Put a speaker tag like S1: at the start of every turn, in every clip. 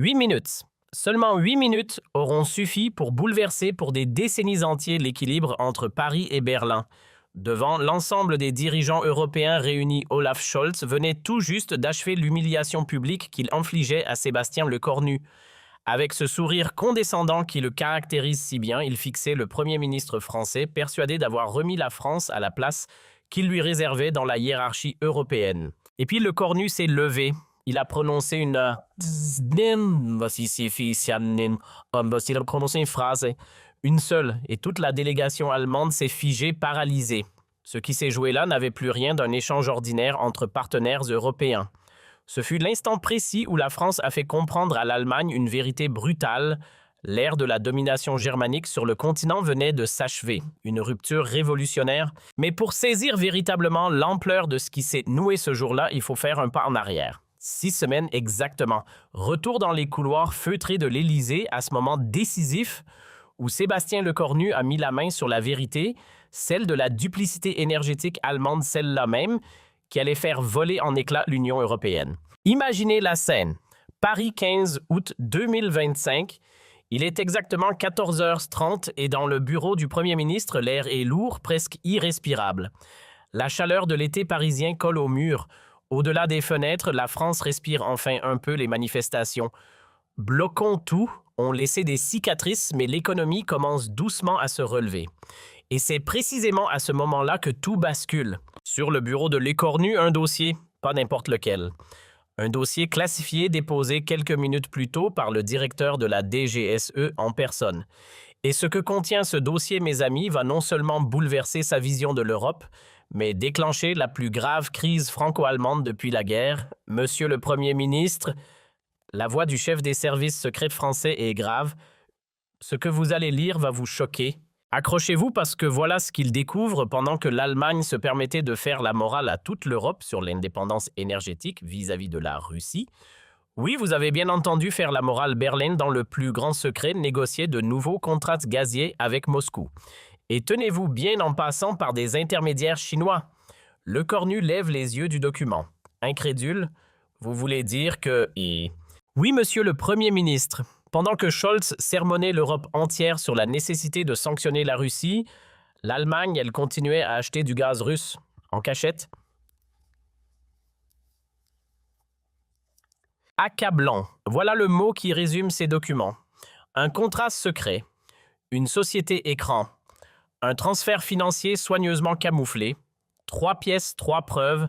S1: 8 minutes. Seulement 8 minutes auront suffi pour bouleverser pour des décennies entières l'équilibre entre Paris et Berlin. Devant l'ensemble des dirigeants européens réunis, Olaf Scholz venait tout juste d'achever l'humiliation publique qu'il infligeait à Sébastien Lecornu. Avec ce sourire condescendant qui le caractérise si bien, il fixait le Premier ministre français, persuadé d'avoir remis la France à la place qu'il lui réservait dans la hiérarchie européenne. Et puis Lecornu s'est levé. Il a prononcé il a prononcé une phrase, une seule, et toute la délégation allemande s'est figée, paralysée. Ce qui s'est joué là n'avait plus rien d'un échange ordinaire entre partenaires européens. Ce fut l'instant précis où la France a fait comprendre à l'Allemagne une vérité brutale. L'ère de la domination germanique sur le continent venait de s'achever, une rupture révolutionnaire. Mais pour saisir véritablement l'ampleur de ce qui s'est noué ce jour-là, il faut faire un pas en arrière. 6 semaines exactement. Retour dans les couloirs feutrés de l'Élysée à ce moment décisif où Sébastien Lecornu a mis la main sur la vérité, celle de la duplicité énergétique allemande, celle-là même, qui allait faire voler en éclats l'Union européenne. Imaginez la scène. Paris 15 août 2025. Il est exactement 14h30 et dans le bureau du Premier ministre, l'air est lourd, presque irrespirable. La chaleur de l'été parisien colle au mur. Au-delà des fenêtres, la France respire enfin un peu les manifestations. Bloquons tout, ont laissé des cicatrices, mais l'économie commence doucement à se relever. Et c'est précisément à ce moment-là que tout bascule. Sur le bureau de Lecornu, un dossier, pas n'importe lequel. Un dossier classifié déposé quelques minutes plus tôt par le directeur de la DGSE en personne. Et ce que contient ce dossier, mes amis, va non seulement bouleverser sa vision de l'Europe, mais déclencher la plus grave crise franco-allemande depuis la guerre. Monsieur le Premier ministre, la voix du chef des services secrets français est grave. Ce que vous allez lire va vous choquer. Accrochez-vous parce que voilà ce qu'il découvre pendant que l'Allemagne se permettait de faire la morale à toute l'Europe sur l'indépendance énergétique vis-à-vis de la Russie. Oui, vous avez bien entendu faire la morale. Berlin, dans le plus grand secret, négocier de nouveaux contrats gaziers avec Moscou. Et tenez-vous bien en passant par des intermédiaires chinois. Lecornu lève les yeux du document. Incrédule, vous voulez dire que... Oui, monsieur le Premier ministre. Pendant que Scholz sermonnait l'Europe entière sur la nécessité de sanctionner la Russie, l'Allemagne, elle continuait à acheter du gaz russe en cachette. Accablant. Voilà le mot qui résume ces documents. Un contrat secret, une société écran, un transfert financier soigneusement camouflé, 3 pièces, 3 preuves,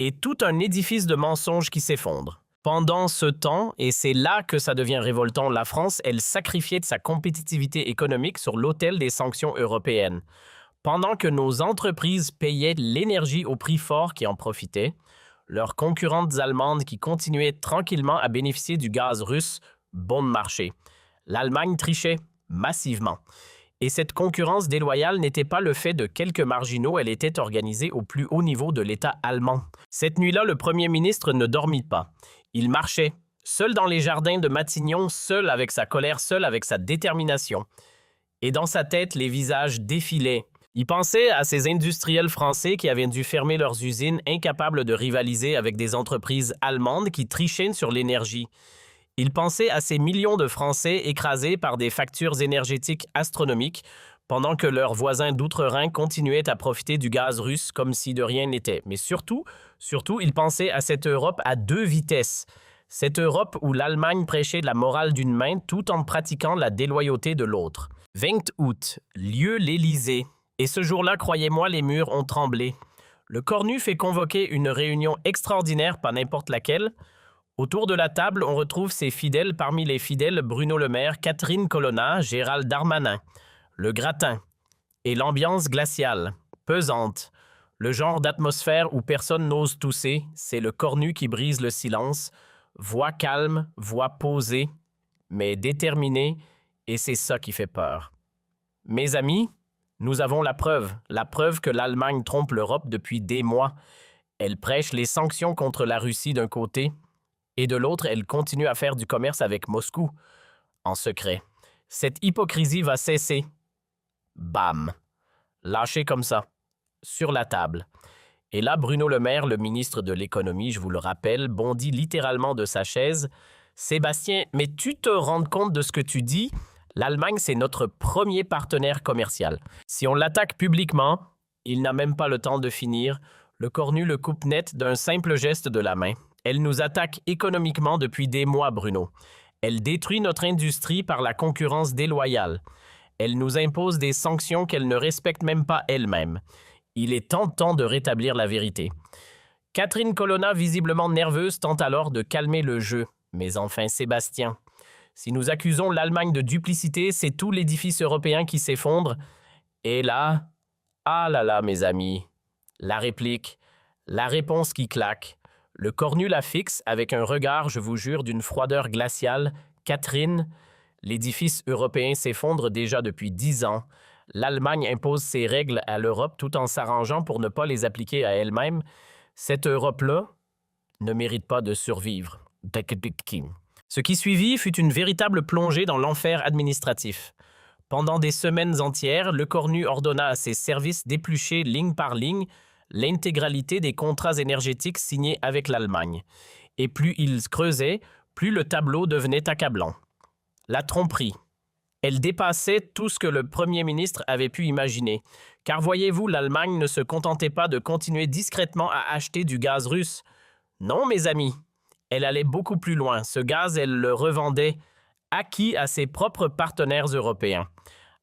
S1: et tout un édifice de mensonges qui s'effondre. Pendant ce temps, et c'est là que ça devient révoltant, la France, elle sacrifiait de sa compétitivité économique sur l'autel des sanctions européennes. Pendant que nos entreprises payaient l'énergie au prix fort qui en profitait, leurs concurrentes allemandes qui continuaient tranquillement à bénéficier du gaz russe bon marché. L'Allemagne trichait massivement. Et cette concurrence déloyale n'était pas le fait de quelques marginaux, elle était organisée au plus haut niveau de l'État allemand. Cette nuit-là, le Premier ministre ne dormit pas. Il marchait, seul dans les jardins de Matignon, seul avec sa colère, seul avec sa détermination. Et dans sa tête, les visages défilaient. Il pensait à ces industriels français qui avaient dû fermer leurs usines, incapables de rivaliser avec des entreprises allemandes qui trichaient sur l'énergie. Il pensait à ces millions de Français écrasés par des factures énergétiques astronomiques, pendant que leurs voisins d'outre-Rhin continuaient à profiter du gaz russe comme si de rien n'était. Mais surtout, il pensait à cette Europe à 2 vitesses. Cette Europe où l'Allemagne prêchait la morale d'une main tout en pratiquant la déloyauté de l'autre. 20 août, lieu l'Élysée. Et ce jour-là, croyez-moi, les murs ont tremblé. Lecornu fait convoquer une réunion extraordinaire, pas n'importe laquelle. Autour de la table, on retrouve ses fidèles, parmi les fidèles Bruno Le Maire, Catherine Colonna, Gérald Darmanin. Le gratin et l'ambiance glaciale, pesante, le genre d'atmosphère où personne n'ose tousser, c'est le Cornu qui brise le silence, voix calme, voix posée, mais déterminée, et c'est ça qui fait peur. Mes amis, nous avons la preuve que l'Allemagne trompe l'Europe depuis des mois. Elle prêche les sanctions contre la Russie d'un côté, et de l'autre, elle continue à faire du commerce avec Moscou, en secret. Cette hypocrisie va cesser. Bam! Lâché comme ça, sur la table. Et là, Bruno Le Maire, le ministre de l'Économie, je vous le rappelle, bondit littéralement de sa chaise. Sébastien, mais tu te rends compte de ce que tu dis? L'Allemagne, c'est notre premier partenaire commercial. Si on l'attaque publiquement, il n'a même pas le temps de finir. Le cornu le coupe net d'un simple geste de la main. Elle nous attaque économiquement depuis des mois, Bruno. Elle détruit notre industrie par la concurrence déloyale. Elle nous impose des sanctions qu'elle ne respecte même pas elle-même. Il est temps de rétablir la vérité. Catherine Colonna, visiblement nerveuse, tente alors de calmer le jeu. Mais enfin, Sébastien, si nous accusons l'Allemagne de duplicité, c'est tout l'édifice européen qui s'effondre. Et là, ah là là, mes amis, la réplique, la réponse qui claque. Le cornu la fixe avec un regard, je vous jure, d'une froideur glaciale. Catherine, l'édifice européen s'effondre déjà depuis 10 ans. L'Allemagne impose ses règles à l'Europe tout en s'arrangeant pour ne pas les appliquer à elle-même. Cette Europe-là ne mérite pas de survivre. Ce qui suivit fut une véritable plongée dans l'enfer administratif. Pendant des semaines entières, Le Cornu ordonna à ses services d'éplucher ligne par ligne l'intégralité des contrats énergétiques signés avec l'Allemagne. Et plus ils creusaient, plus le tableau devenait accablant. La tromperie. Elle dépassait tout ce que le Premier ministre avait pu imaginer. Car voyez-vous, l'Allemagne ne se contentait pas de continuer discrètement à acheter du gaz russe. Non, mes amis, elle allait beaucoup plus loin. Ce gaz, elle le revendait acquis à ses propres partenaires européens,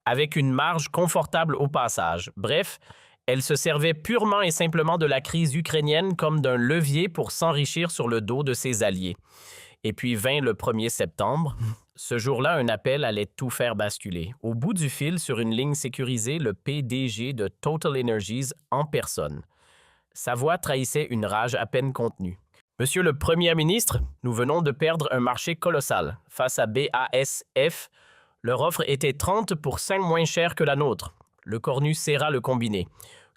S1: avec une marge confortable au passage. Bref, elle se servait purement et simplement de la crise ukrainienne comme d'un levier pour s'enrichir sur le dos de ses alliés. Et puis vint le 1er septembre. Ce jour-là, un appel allait tout faire basculer. Au bout du fil, sur une ligne sécurisée, le PDG de Total Energies en personne. Sa voix trahissait une rage à peine contenue. « Monsieur le Premier ministre, nous venons de perdre un marché colossal. Face à BASF, leur offre était 30% moins chère que la nôtre. Le Cornu serra le combiné.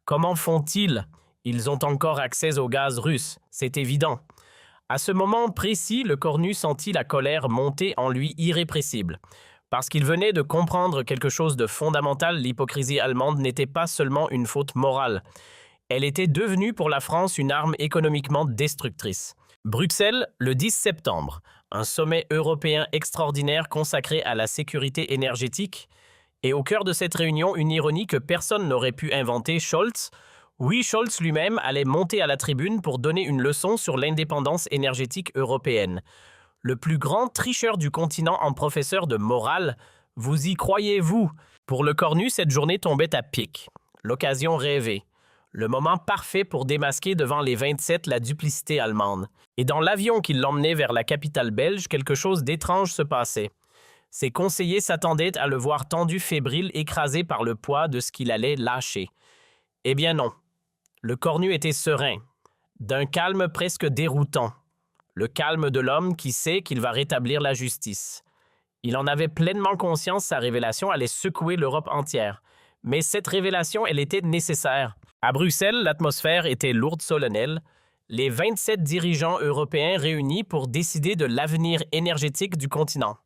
S1: Comment font-ils? Ils ont encore accès au gaz russe, c'est évident. À ce moment précis, le Cornu sentit la colère monter en lui irrépressible. Parce qu'il venait de comprendre quelque chose de fondamental, l'hypocrisie allemande n'était pas seulement une faute morale. Elle était devenue pour la France une arme économiquement destructrice. Bruxelles, le 10 septembre, un sommet européen extraordinaire consacré à la sécurité énergétique. Et au cœur de cette réunion, une ironie que personne n'aurait pu inventer, Scholz. Oui, Scholz lui-même allait monter à la tribune pour donner une leçon sur l'indépendance énergétique européenne. Le plus grand tricheur du continent en professeur de morale, vous y croyez-vous? Pour le Cornu, cette journée tombait à pic. L'occasion rêvée. Le moment parfait pour démasquer devant les 27 la duplicité allemande. Et dans l'avion qui l'emmenait vers la capitale belge, quelque chose d'étrange se passait. Ses conseillers s'attendaient à le voir tendu fébrile, écrasé par le poids de ce qu'il allait lâcher. Eh bien non. Le Cornu était serein, d'un calme presque déroutant. Le calme de l'homme qui sait qu'il va rétablir la justice. Il en avait pleinement conscience, sa révélation allait secouer l'Europe entière. Mais cette révélation, elle était nécessaire. À Bruxelles, l'atmosphère était lourde, solennelle. Les 27 dirigeants européens réunis pour décider de l'avenir énergétique du continent.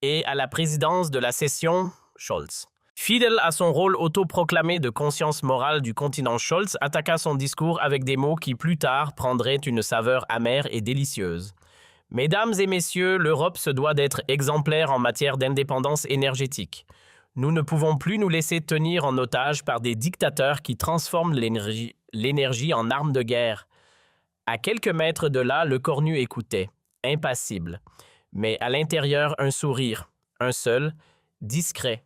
S1: Et à la présidence de la session, Scholz. Fidèle à son rôle autoproclamé de conscience morale du continent, Scholz attaqua son discours avec des mots qui plus tard prendraient une saveur amère et délicieuse. Mesdames et messieurs, l'Europe se doit d'être exemplaire en matière d'indépendance énergétique. Nous ne pouvons plus nous laisser tenir en otage par des dictateurs qui transforment l'énergie en arme de guerre. À quelques mètres de là, le Cornu écoutait, impassible. Mais à l'intérieur, un sourire, un seul, discret,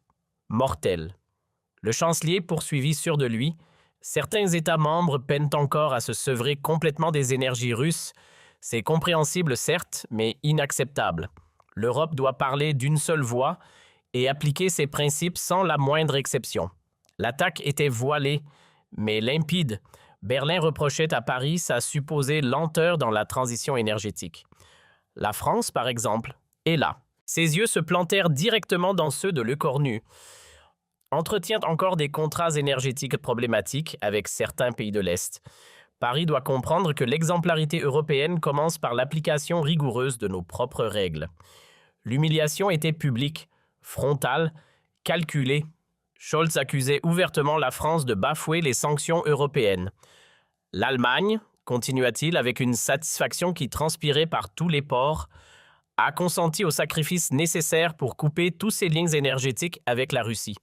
S1: mortel. Le chancelier poursuivit sûr de lui. Certains États membres peinent encore à se sevrer complètement des énergies russes. C'est compréhensible, certes, mais inacceptable. L'Europe doit parler d'une seule voix et appliquer ses principes sans la moindre exception. L'attaque était voilée, mais limpide. Berlin reprochait à Paris sa supposée lenteur dans la transition énergétique. La France, par exemple, est là. Ses yeux se plantèrent directement dans ceux de Le Cornu. Entretient encore des contrats énergétiques problématiques avec certains pays de l'Est. Paris doit comprendre que l'exemplarité européenne commence par l'application rigoureuse de nos propres règles. L'humiliation était publique, frontale, calculée. Scholz accusait ouvertement la France de bafouer les sanctions européennes. L'Allemagne, continua-t-il avec une satisfaction qui transpirait par tous les pores, a consenti aux sacrifices nécessaires pour couper tous ses liens énergétiques avec la Russie.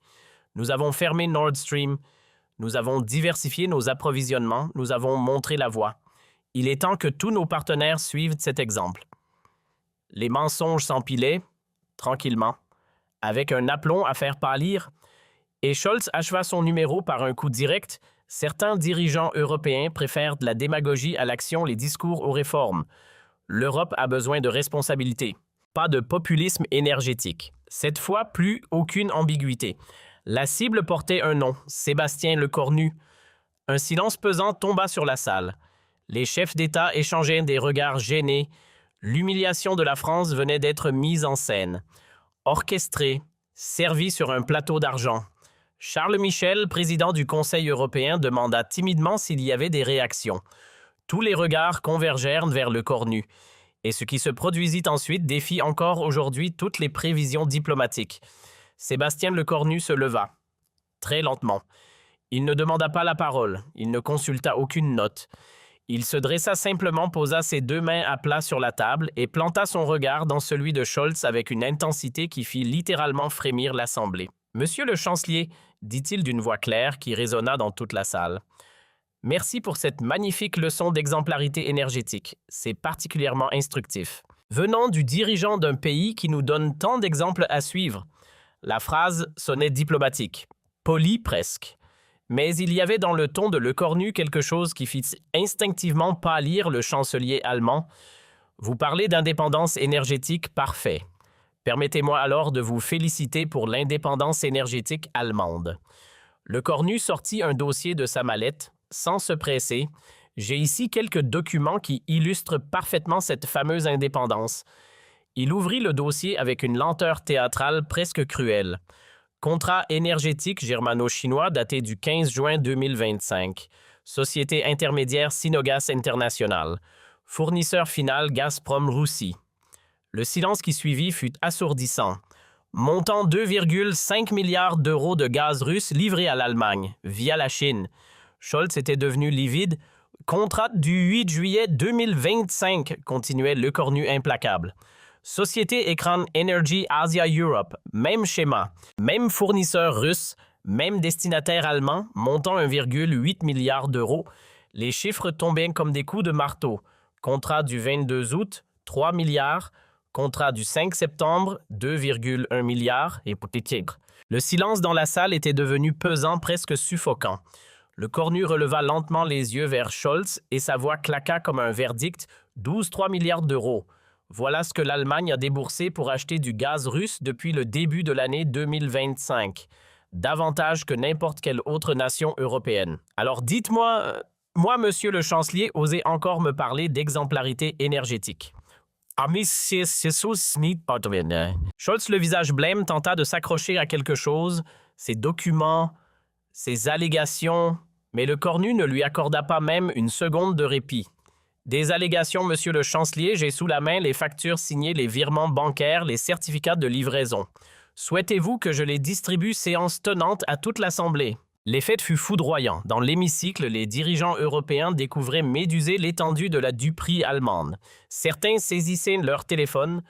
S1: Nous avons fermé Nord Stream, nous avons diversifié nos approvisionnements, nous avons montré la voie. Il est temps que tous nos partenaires suivent cet exemple. Les mensonges s'empilaient, tranquillement, avec un aplomb à faire pâlir, et Scholz acheva son numéro par un coup direct. Certains dirigeants européens préfèrent de la démagogie à l'action, les discours aux réformes. L'Europe a besoin de responsabilité, pas de populisme énergétique. Cette fois, plus aucune ambiguïté. La cible portait un nom, Sébastien Lecornu. Un silence pesant tomba sur la salle. Les chefs d'État échangeaient des regards gênés. L'humiliation de la France venait d'être mise en scène. Orchestrée, servie sur un plateau d'argent. Charles Michel, président du Conseil européen, demanda timidement s'il y avait des réactions. Tous les regards convergèrent vers Lecornu. Et ce qui se produisit ensuite défie encore aujourd'hui toutes les prévisions diplomatiques. Sébastien Lecornu se leva, très lentement. Il ne demanda pas la parole, il ne consulta aucune note. Il se dressa simplement, posa ses deux mains à plat sur la table et planta son regard dans celui de Scholz avec une intensité qui fit littéralement frémir l'Assemblée. « Monsieur le chancelier », dit-il d'une voix claire qui résonna dans toute la salle. « Merci pour cette magnifique leçon d'exemplarité énergétique. C'est particulièrement instructif. Venant du dirigeant d'un pays qui nous donne tant d'exemples à suivre. » La phrase sonnait diplomatique, polie presque. Mais il y avait dans le ton de Lecornu quelque chose qui fit instinctivement pâlir le chancelier allemand. Vous parlez d'indépendance énergétique, parfait. Permettez-moi alors de vous féliciter pour l'indépendance énergétique allemande. Lecornu sortit un dossier de sa mallette, sans se presser. J'ai ici quelques documents qui illustrent parfaitement cette fameuse indépendance. Il ouvrit le dossier avec une lenteur théâtrale presque cruelle. Contrat énergétique germano-chinois daté du 15 juin 2025. Société intermédiaire Sinogas International. Fournisseur final Gazprom Russie. Le silence qui suivit fut assourdissant. Montant 2,5 milliards d'euros de gaz russe livré à l'Allemagne, via la Chine. Scholz était devenu livide. Contrat du 8 juillet 2025, continuait Lecornu implacable. Société Écran Energy Asia Europe, même schéma, même fournisseur russe, même destinataire allemand, montant 1,8 milliard d'euros. Les chiffres tombaient comme des coups de marteau. Contrat du 22 août, 3 milliards. Contrat du 5 septembre, 2,1 milliards et pour les tigres. Le silence dans la salle était devenu pesant, presque suffocant. Lecornu releva lentement les yeux vers Scholz et sa voix claqua comme un verdict, 12,3 milliards d'euros. Voilà ce que l'Allemagne a déboursé pour acheter du gaz russe depuis le début de l'année 2025. Davantage que n'importe quelle autre nation européenne. Alors dites-moi, moi, monsieur le chancelier, osez encore me parler d'exemplarité énergétique. Scholz, le visage blême, tenta de s'accrocher à quelque chose, ses documents, ses allégations, mais Lecornu ne lui accorda pas même une seconde de répit. Des allégations, monsieur le chancelier, j'ai sous la main les factures signées, les virements bancaires, les certificats de livraison. Souhaitez-vous que je les distribue séance tenante à toute l'Assemblée? L'effet fut foudroyant. Dans l'hémicycle, les dirigeants européens découvraient méduser l'étendue de la duperie allemande. Certains saisissaient leur téléphone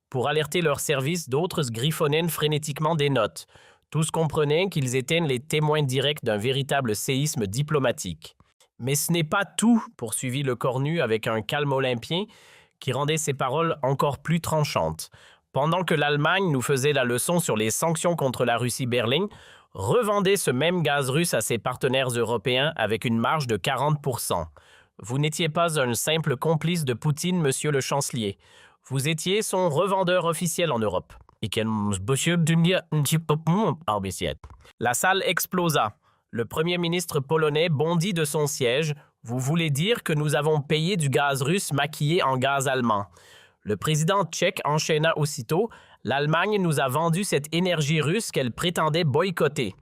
S1: pour alerter leurs services, d'autres griffonnaient frénétiquement des notes. Tous comprenaient qu'ils étaient les témoins directs d'un véritable séisme diplomatique. Mais ce n'est pas tout, poursuivit Lecornu avec un calme olympien qui rendait ses paroles encore plus tranchantes. Pendant que l'Allemagne nous faisait la leçon sur les sanctions contre la Russie, Berlin revendait ce même gaz russe à ses partenaires européens avec une marge de 40%. Vous n'étiez pas un simple complice de Poutine, monsieur le chancelier. Vous étiez son revendeur officiel en Europe. La salle explosa. Le premier ministre polonais bondit de son siège. Vous voulez dire que nous avons payé du gaz russe maquillé en gaz allemand. Le président tchèque enchaîna aussitôt. L'Allemagne nous a vendu cette énergie russe qu'elle prétendait boycotter.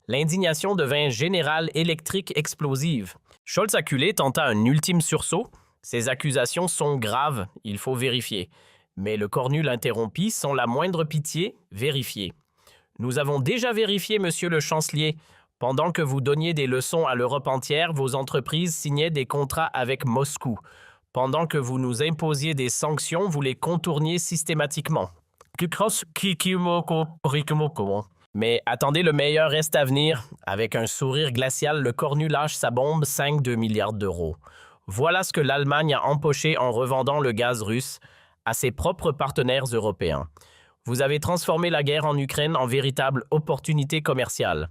S1: L'indignation devint générale, électrique, explosive. Scholz acculé tenta un ultime sursaut. Ces accusations sont graves, il faut vérifier. Mais Lecornu l'interrompit sans la moindre pitié, vérifier. Nous avons déjà vérifié, monsieur le chancelier. Pendant que vous donniez des leçons à l'Europe entière, vos entreprises signaient des contrats avec Moscou. Pendant que vous nous imposiez des sanctions, vous les contourniez systématiquement. Mais attendez, le meilleur reste à venir. Avec un sourire glacial, le cornu lâche sa bombe 5,2 milliards d'euros. Voilà ce que l'Allemagne a empoché en revendant le gaz russe à ses propres partenaires européens. Vous avez transformé la guerre en Ukraine en véritable opportunité commerciale.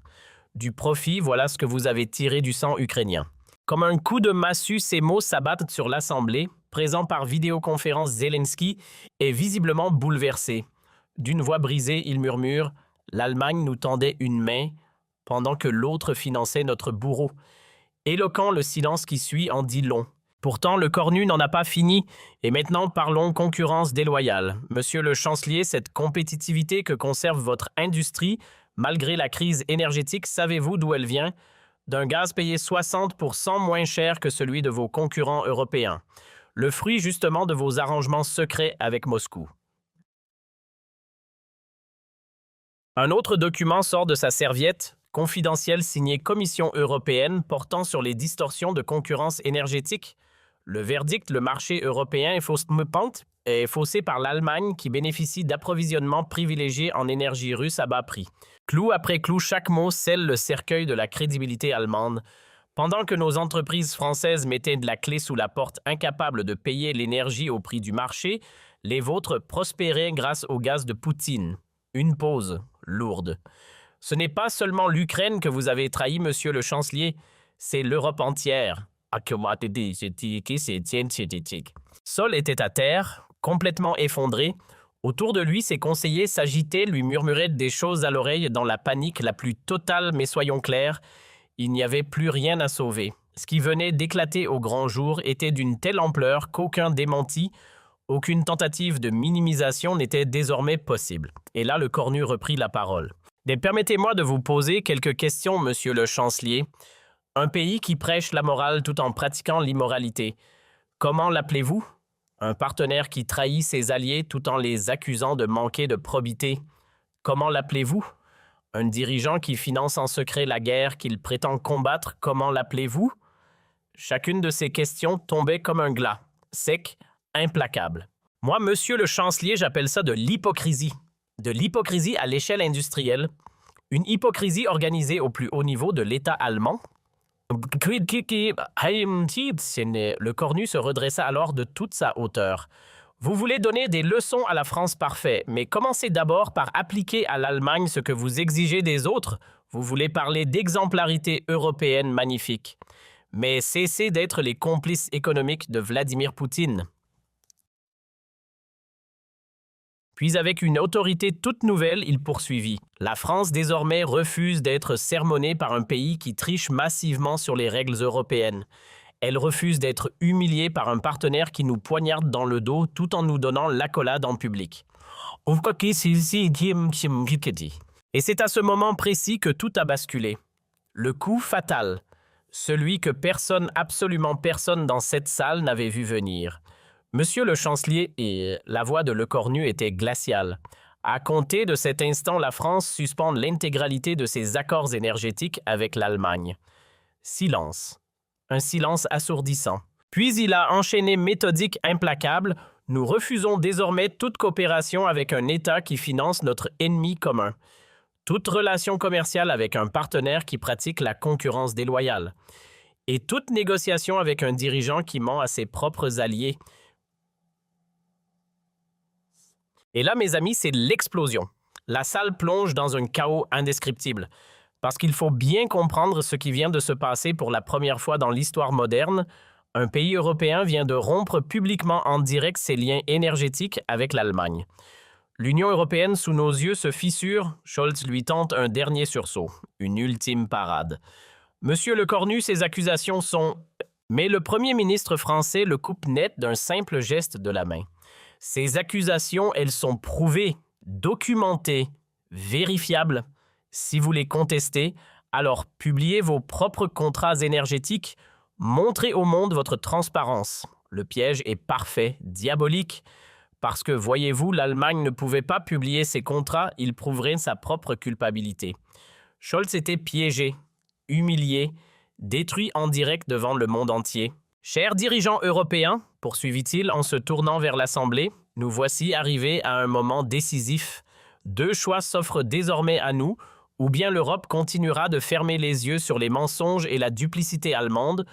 S1: Du profit, voilà ce que vous avez tiré du sang ukrainien. Comme un coup de massue, ces mots s'abattent sur l'Assemblée. Présent par vidéoconférence, Zelensky est visiblement bouleversé. D'une voix brisée, il murmure « L'Allemagne nous tendait une main pendant que l'autre finançait notre bourreau. » Éloquent, le silence qui suit en dit long. Pourtant, le cornu n'en a pas fini. Et maintenant, parlons concurrence déloyale. Monsieur le chancelier, cette compétitivité que conserve votre industrie, malgré la crise énergétique, savez-vous d'où elle vient? D'un gaz payé 60% moins cher que celui de vos concurrents européens. Le fruit justement de vos arrangements secrets avec Moscou. Un autre document sort de sa serviette, confidentiel signé Commission européenne portant sur les distorsions de concurrence énergétique. Le verdict, le marché européen est faussé par l'Allemagne qui bénéficie d'approvisionnements privilégiés en énergie russe à bas prix. Clou après clou, chaque mot scelle le cercueil de la crédibilité allemande. Pendant que nos entreprises françaises mettaient de la clé sous la porte, incapables de payer l'énergie au prix du marché, les vôtres prospéraient grâce au gaz de Poutine. Une pause lourde. Ce n'est pas seulement l'Ukraine que vous avez trahi, monsieur le chancelier, c'est l'Europe entière. Sol était à terre, complètement effondré. Autour de lui, ses conseillers s'agitaient, lui murmuraient des choses à l'oreille dans la panique la plus totale, mais soyons clairs, il n'y avait plus rien à sauver. Ce qui venait d'éclater au grand jour était d'une telle ampleur qu'aucun démenti, aucune tentative de minimisation n'était désormais possible. Et là, le cornu reprit la parole. Permettez-moi de vous poser quelques questions, monsieur le chancelier. Un pays qui prêche la morale tout en pratiquant l'immoralité. Comment l'appelez-vous? Un partenaire qui trahit ses alliés tout en les accusant de manquer de probité. Comment l'appelez-vous? Un dirigeant qui finance en secret la guerre qu'il prétend combattre. Comment l'appelez-vous? Chacune de ces questions tombait comme un glas, sec, implacable. Moi, monsieur le chancelier, j'appelle ça de l'hypocrisie. De l'hypocrisie à l'échelle industrielle. Une hypocrisie organisée au plus haut niveau de l'État allemand. Le cornu se redressa alors de toute sa hauteur. Vous voulez donner des leçons à la France, parfait, mais commencez d'abord par appliquer à l'Allemagne ce que vous exigez des autres. Vous voulez parler d'exemplarité européenne magnifique. Mais cessez d'être les complices économiques de Vladimir Poutine. Puis avec une autorité toute nouvelle, il poursuivit. La France désormais refuse d'être sermonnée par un pays qui triche massivement sur les règles européennes. Elle refuse d'être humiliée par un partenaire qui nous poignarde dans le dos tout en nous donnant l'accolade en public. Et c'est à ce moment précis que tout a basculé. Le coup fatal, celui que personne, absolument personne dans cette salle n'avait vu venir. Monsieur le chancelier, et la voix de Lecornu était glaciale. À compter de cet instant, la France suspend l'intégralité de ses accords énergétiques avec l'Allemagne. Silence. Un silence assourdissant. Puis il a enchaîné méthodique implacable. Nous refusons désormais toute coopération avec un État qui finance notre ennemi commun. Toute relation commerciale avec un partenaire qui pratique la concurrence déloyale. Et toute négociation avec un dirigeant qui ment à ses propres alliés. Et là, mes amis, c'est l'explosion. La salle plonge dans un chaos indescriptible. Parce qu'il faut bien comprendre ce qui vient de se passer pour la première fois dans l'histoire moderne. Un pays européen vient de rompre publiquement en direct ses liens énergétiques avec l'Allemagne. L'Union européenne, sous nos yeux, se fissure. Scholz lui tente un dernier sursaut, une ultime parade. Monsieur Lecornu, ces accusations sont... Mais le Premier ministre français le coupe net d'un simple geste de la main. Ces accusations, elles sont prouvées, documentées, vérifiables. Si vous les contestez, alors publiez vos propres contrats énergétiques, montrez au monde votre transparence. Le piège est parfait, diabolique, parce que, voyez-vous, l'Allemagne ne pouvait pas publier ses contrats, il prouverait sa propre culpabilité. Scholz était piégé, humilié, détruit en direct devant le monde entier. Chers dirigeants européens, poursuivit-il en se tournant vers l'Assemblée, nous voici arrivés à un moment décisif. Deux choix s'offrent désormais à nous, ou bien l'Europe continuera de fermer les yeux sur les mensonges et la duplicité allemande,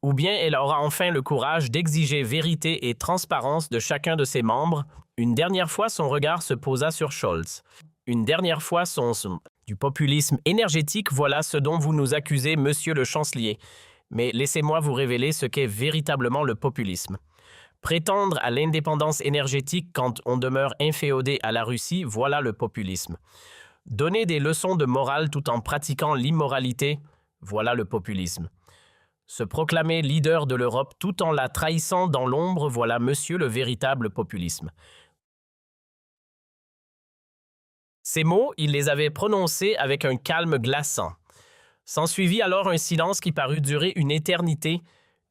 S1: ou bien elle aura enfin le courage d'exiger vérité et transparence de chacun de ses membres. Une dernière fois, son regard se posa sur Scholz. Une dernière fois, du populisme énergétique, voilà ce dont vous nous accusez, monsieur le chancelier. Mais laissez-moi vous révéler ce qu'est véritablement le populisme. Prétendre à l'indépendance énergétique quand on demeure inféodé à la Russie, voilà le populisme. Donner des leçons de morale tout en pratiquant l'immoralité, voilà le populisme. Se proclamer leader de l'Europe tout en la trahissant dans l'ombre, voilà monsieur le véritable populisme. Ces mots, il les avait prononcés avec un calme glaçant. S'ensuivit alors un silence qui parut durer une éternité,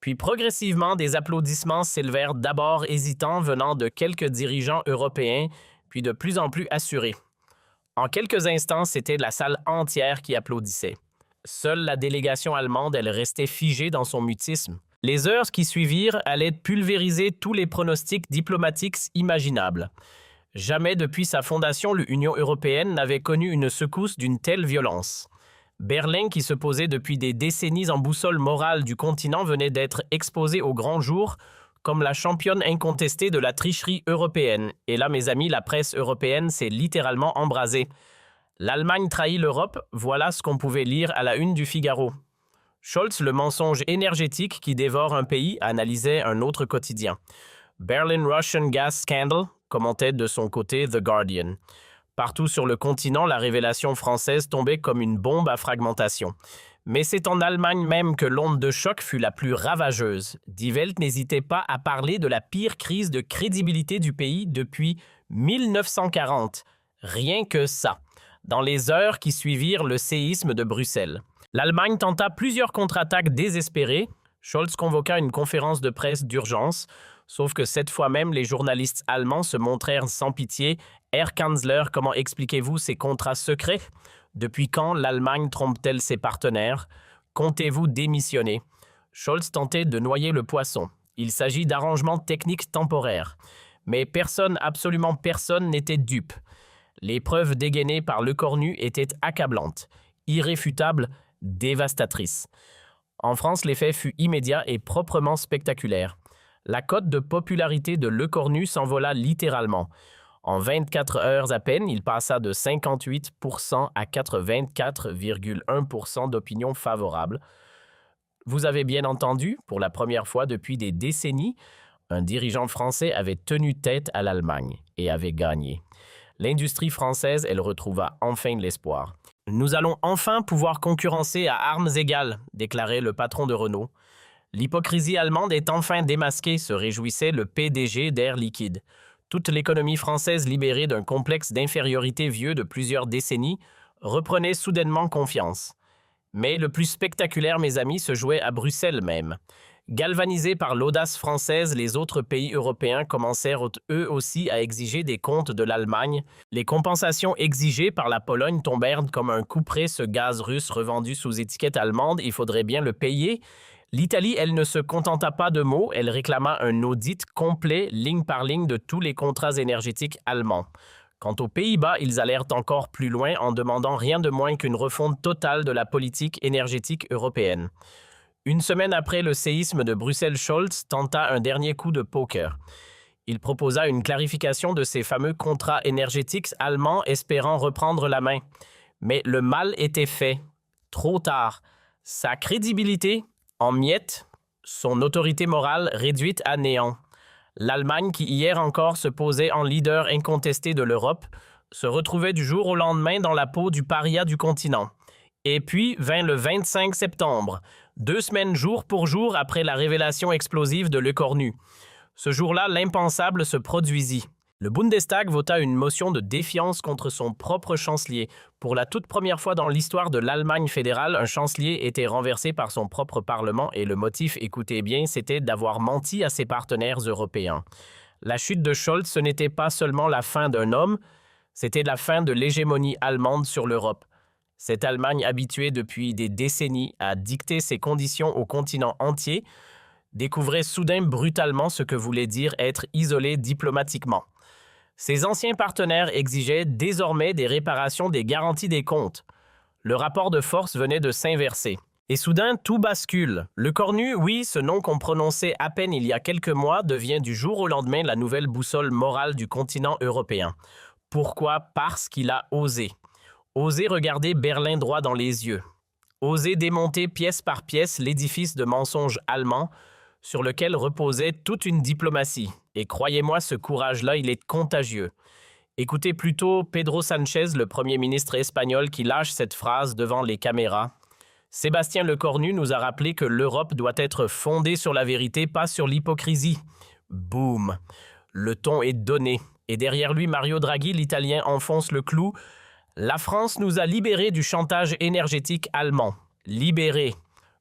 S1: puis progressivement des applaudissements s'élevèrent d'abord hésitants venant de quelques dirigeants européens, puis de plus en plus assurés. En quelques instants, c'était la salle entière qui applaudissait. Seule la délégation allemande, elle restait figée dans son mutisme. Les heures qui suivirent allaient pulvériser tous les pronostics diplomatiques imaginables. Jamais depuis sa fondation, l'Union européenne n'avait connu une secousse d'une telle violence. Berlin, qui se posait depuis des décennies en boussole morale du continent, venait d'être exposée au grand jour comme la championne incontestée de la tricherie européenne. Et là, mes amis, la presse européenne s'est littéralement embrasée. L'Allemagne trahit l'Europe, voilà ce qu'on pouvait lire à la une du Figaro. Scholz, le mensonge énergétique qui dévore un pays, analysait un autre quotidien. Berlin Russian Gas Scandal, commentait de son côté The Guardian. Partout sur le continent, la révélation française tombait comme une bombe à fragmentation. Mais c'est en Allemagne même que l'onde de choc fut la plus ravageuse. Die Welt n'hésitait pas à parler de la pire crise de crédibilité du pays depuis 1940. Rien que ça. Dans les heures qui suivirent le séisme de Bruxelles. L'Allemagne tenta plusieurs contre-attaques désespérées. Scholz convoqua une conférence de presse d'urgence, sauf que cette fois même, les journalistes allemands se montrèrent sans pitié. Herr Kanzler, comment expliquez-vous ces contrats secrets? Depuis quand l'Allemagne trompe-t-elle ses partenaires? Comptez-vous démissionner? Scholz tentait de noyer le poisson. Il s'agit d'arrangements techniques temporaires. Mais personne, absolument personne, n'était dupe. Les preuves dégainées par Lecornu étaient accablantes, irréfutables, dévastatrices. En France, l'effet fut immédiat et proprement spectaculaire. La cote de popularité de Lecornu s'envola littéralement. En 24 heures à peine, il passa de 58% à 84,1% d'opinion favorable. Vous avez bien entendu, pour la première fois depuis des décennies, un dirigeant français avait tenu tête à l'Allemagne et avait gagné. L'industrie française, elle retrouva enfin de l'espoir. « Nous allons enfin pouvoir concurrencer à armes égales », déclarait le patron de Renault. L'hypocrisie allemande est enfin démasquée, se réjouissait le PDG d'Air Liquide. Toute l'économie française libérée d'un complexe d'infériorité vieux de plusieurs décennies reprenait soudainement confiance. Mais le plus spectaculaire, mes amis, se jouait à Bruxelles même. Galvanisés par l'audace française, les autres pays européens commencèrent eux aussi à exiger des comptes de l'Allemagne. Les compensations exigées par la Pologne tombèrent comme un couperet. Ce gaz russe revendu sous étiquette allemande, il faudrait bien le payer. L'Italie, elle ne se contenta pas de mots, elle réclama un audit complet, ligne par ligne, de tous les contrats énergétiques allemands. Quant aux Pays-Bas, ils allèrent encore plus loin en demandant rien de moins qu'une refonte totale de la politique énergétique européenne. Une semaine après le séisme de Bruxelles, Scholz tenta un dernier coup de poker. Il proposa une clarification de ces fameux contrats énergétiques allemands espérant reprendre la main. Mais le mal était fait. Trop tard. Sa crédibilité en miettes, son autorité morale réduite à néant. L'Allemagne, qui hier encore se posait en leader incontesté de l'Europe, se retrouvait du jour au lendemain dans la peau du paria du continent. Et puis vint le 25 septembre, 2 semaines jour pour jour après la révélation explosive de Lecornu. Ce jour-là, l'impensable se produisit. Le Bundestag vota une motion de défiance contre son propre chancelier. Pour la toute première fois dans l'histoire de l'Allemagne fédérale, un chancelier était renversé par son propre parlement et le motif, écoutez bien, c'était d'avoir menti à ses partenaires européens. La chute de Scholz, ce n'était pas seulement la fin d'un homme, c'était la fin de l'hégémonie allemande sur l'Europe. Cette Allemagne habituée depuis des décennies à dicter ses conditions au continent entier découvrait soudain brutalement ce que voulait dire être isolé diplomatiquement. Ses anciens partenaires exigeaient désormais des réparations des garanties des comptes. Le rapport de force venait de s'inverser. Et soudain, tout bascule. Le Cornu, oui, ce nom qu'on prononçait à peine il y a quelques mois, devient du jour au lendemain la nouvelle boussole morale du continent européen. Pourquoi? Parce qu'il a osé. Osé regarder Berlin droit dans les yeux. Osé démonter pièce par pièce l'édifice de mensonges allemands sur lequel reposait toute une diplomatie. Et croyez-moi, ce courage-là, il est contagieux. Écoutez plutôt Pedro Sánchez, le Premier ministre espagnol, qui lâche cette phrase devant les caméras. Sébastien Lecornu nous a rappelé que l'Europe doit être fondée sur la vérité, pas sur l'hypocrisie. Boum! Le ton est donné. Et derrière lui, Mario Draghi, l'Italien, enfonce le clou. La France nous a libérés du chantage énergétique allemand. Libérés.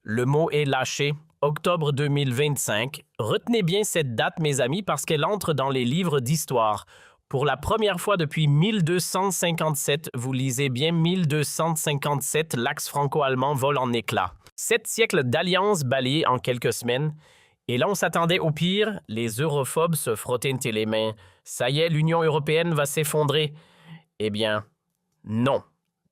S1: Le mot est lâché. Octobre 2025. Retenez bien cette date, mes amis, parce qu'elle entre dans les livres d'histoire. Pour la première fois depuis 1257, vous lisez bien 1257, l'axe franco-allemand vole en éclats. 7 siècles d'alliances balayés en quelques semaines. Et là, on s'attendait au pire, les europhobes se frottaient les mains. Ça y est, l'Union européenne va s'effondrer. Eh bien, non,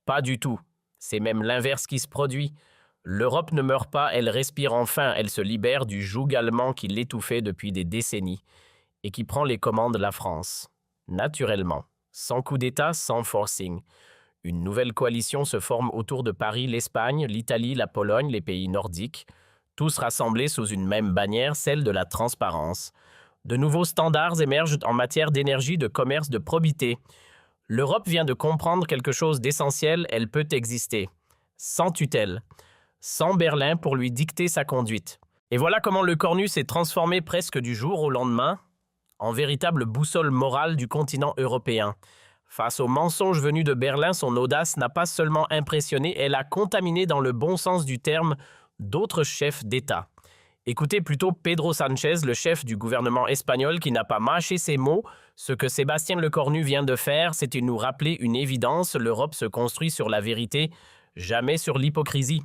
S1: pas du tout. C'est même l'inverse qui se produit. L'Europe ne meurt pas, elle respire enfin, elle se libère du joug allemand qui l'étouffait depuis des décennies et qui prend les commandes de la France. Naturellement, sans coup d'État, sans forcing. Une nouvelle coalition se forme autour de Paris, l'Espagne, l'Italie, la Pologne, les pays nordiques, tous rassemblés sous une même bannière, celle de la transparence. De nouveaux standards émergent en matière d'énergie, de commerce, de probité. L'Europe vient de comprendre quelque chose d'essentiel, elle peut exister. Sans tutelle. Sans Berlin pour lui dicter sa conduite. Et voilà comment le Cornu s'est transformé presque du jour au lendemain en véritable boussole morale du continent européen. Face aux mensonges venus de Berlin, son audace n'a pas seulement impressionné, elle a contaminé dans le bon sens du terme d'autres chefs d'État. Écoutez plutôt Pedro Sánchez, le chef du gouvernement espagnol, qui n'a pas mâché ses mots. Ce que Sébastien Lecornu vient de faire, c'est de nous rappeler une évidence, l'Europe se construit sur la vérité, jamais sur l'hypocrisie.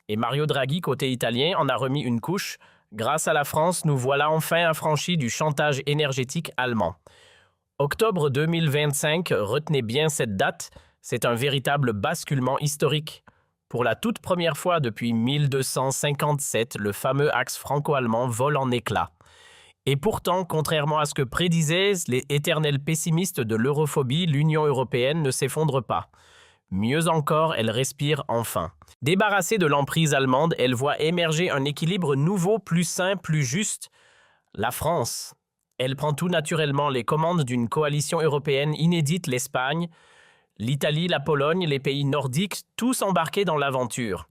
S1: Et Mario Draghi, côté italien, en a remis une couche. Grâce à la France, nous voilà enfin affranchis du chantage énergétique allemand. Octobre 2025, retenez bien cette date, c'est un véritable basculement historique. Pour la toute première fois depuis 1257, le fameux axe franco-allemand vole en éclats. Et pourtant, contrairement à ce que prédisaient les éternels pessimistes de l'europhobie, l'Union européenne ne s'effondre pas. Mieux encore, elle respire enfin. Débarrassée de l'emprise allemande, elle voit émerger un équilibre nouveau, plus sain, plus juste. La France. Elle prend tout naturellement les commandes d'une coalition européenne inédite, l'Espagne, l'Italie, la Pologne, les pays nordiques, tous embarqués dans l'aventure.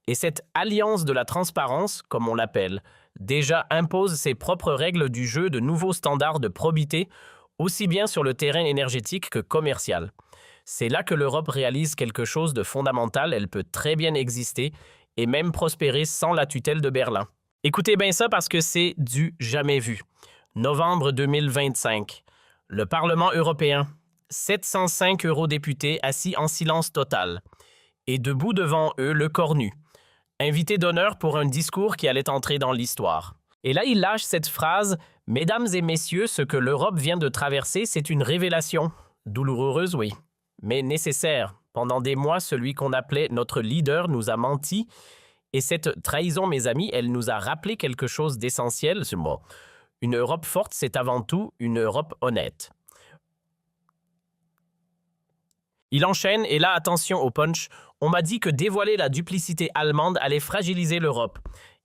S1: Et cette alliance de la transparence, comme on l'appelle, déjà impose ses propres règles du jeu, de nouveaux standards de probité, aussi bien sur le terrain énergétique que commercial. C'est là que l'Europe réalise quelque chose de fondamental, elle peut très bien exister et même prospérer sans la tutelle de Berlin. Écoutez bien ça parce que c'est du jamais vu. Novembre 2025, le Parlement européen, 705 eurodéputés assis en silence total. Et debout devant eux, le Cornu, invité d'honneur pour un discours qui allait entrer dans l'histoire. Et là, il lâche cette phrase « Mesdames et messieurs, ce que l'Europe vient de traverser, c'est une révélation. » Douloureuse, oui, mais nécessaire. Pendant des mois, celui qu'on appelait notre leader nous a menti. Et cette trahison, mes amis, elle nous a rappelé quelque chose d'essentiel. Une Europe forte, c'est avant tout une Europe honnête. Il enchaîne, et là, attention au punch, on m'a dit que dévoiler la duplicité allemande allait fragiliser l'Europe.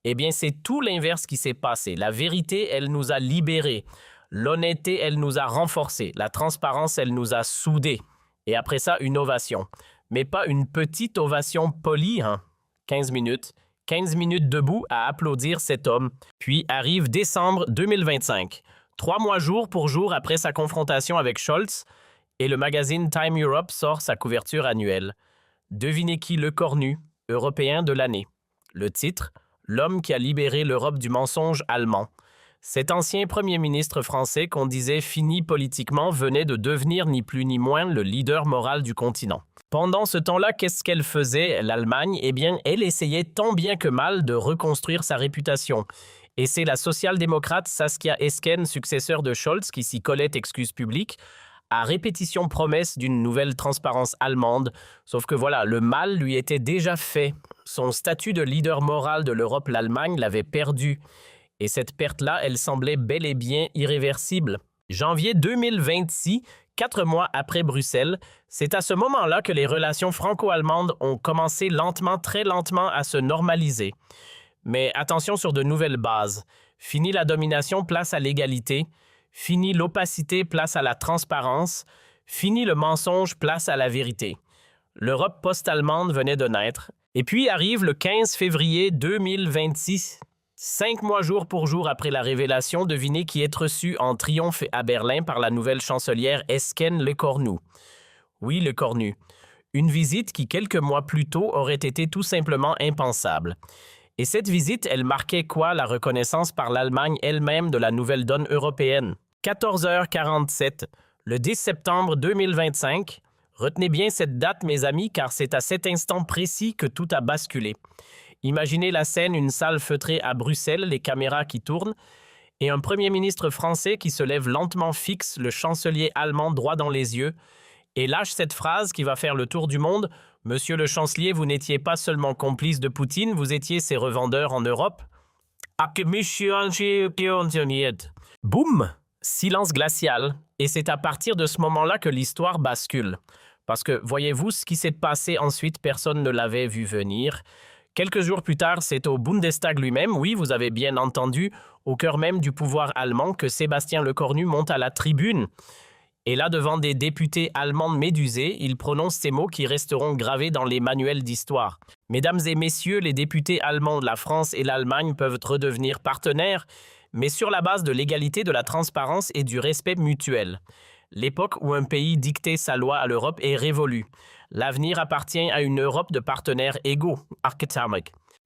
S1: Eh bien, c'est tout l'inverse qui s'est passé. La vérité, elle nous a libérés. L'honnêteté, elle nous a renforcés. La transparence, elle nous a soudés. Et après ça, une ovation. Mais pas une petite ovation polie, hein. 15 minutes. 15 minutes debout à applaudir cet homme. Puis arrive décembre 2025. 3 mois jour pour jour après sa confrontation avec Scholz, et le magazine Time Europe sort sa couverture annuelle. Devinez qui le Cornu, européen de l'année. Le titre, l'homme qui a libéré l'Europe du mensonge allemand. Cet ancien premier ministre français qu'on disait fini politiquement venait de devenir ni plus ni moins le leader moral du continent. Pendant ce temps-là, qu'est-ce qu'elle faisait, l'Allemagne? Eh bien, elle essayait tant bien que mal de reconstruire sa réputation. Et c'est la social-démocrate Saskia Esken, successeur de Scholz, qui s'y collait excuses publiques, à répétition promesse d'une nouvelle transparence allemande. Sauf que voilà, le mal lui était déjà fait. Son statut de leader moral de l'Europe, l'Allemagne, l'avait perdu. Et cette perte-là, elle semblait bel et bien irréversible. Janvier 2026, 4 mois après Bruxelles, c'est à ce moment-là que les relations franco-allemandes ont commencé lentement, très lentement à se normaliser. Mais attention sur de nouvelles bases. Fini la domination, place à l'égalité. Fini l'opacité, place à la transparence. Fini le mensonge, place à la vérité. L'Europe post-allemande venait de naître. Et puis arrive le 15 février 2026. 5 mois jour pour jour après la révélation, devinez qui est reçu en triomphe à Berlin par la nouvelle chancelière Esken Le Cornu. Oui, Le Cornu. Une visite qui, quelques mois plus tôt, aurait été tout simplement impensable. Et cette visite, elle marquait quoi? La reconnaissance par l'Allemagne elle-même de la nouvelle donne européenne. 14h47, le 10 septembre 2025. Retenez bien cette date, mes amis, car c'est à cet instant précis que tout a basculé. Imaginez la scène, une salle feutrée à Bruxelles, les caméras qui tournent, et un premier ministre français qui se lève lentement fixe le chancelier allemand droit dans les yeux, et lâche cette phrase qui va faire le tour du monde. « Monsieur le chancelier, vous n'étiez pas seulement complice de Poutine, vous étiez ses revendeurs en Europe. » Boum! Silence glacial. Et c'est à partir de ce moment-là que l'histoire bascule. Parce que, voyez-vous, ce qui s'est passé ensuite, personne ne l'avait vu venir. Quelques jours plus tard, c'est au Bundestag lui-même, oui, vous avez bien entendu, au cœur même du pouvoir allemand, que Sébastien Lecornu monte à la tribune. Et là, devant des députés allemands médusés, il prononce ces mots qui resteront gravés dans les manuels d'histoire. Mesdames et messieurs, les députés allemands de la France et l'Allemagne peuvent redevenir partenaires, mais sur la base de l'égalité, de la transparence et du respect mutuel. L'époque où un pays dictait sa loi à l'Europe est révolue. L'avenir appartient à une Europe de partenaires égaux.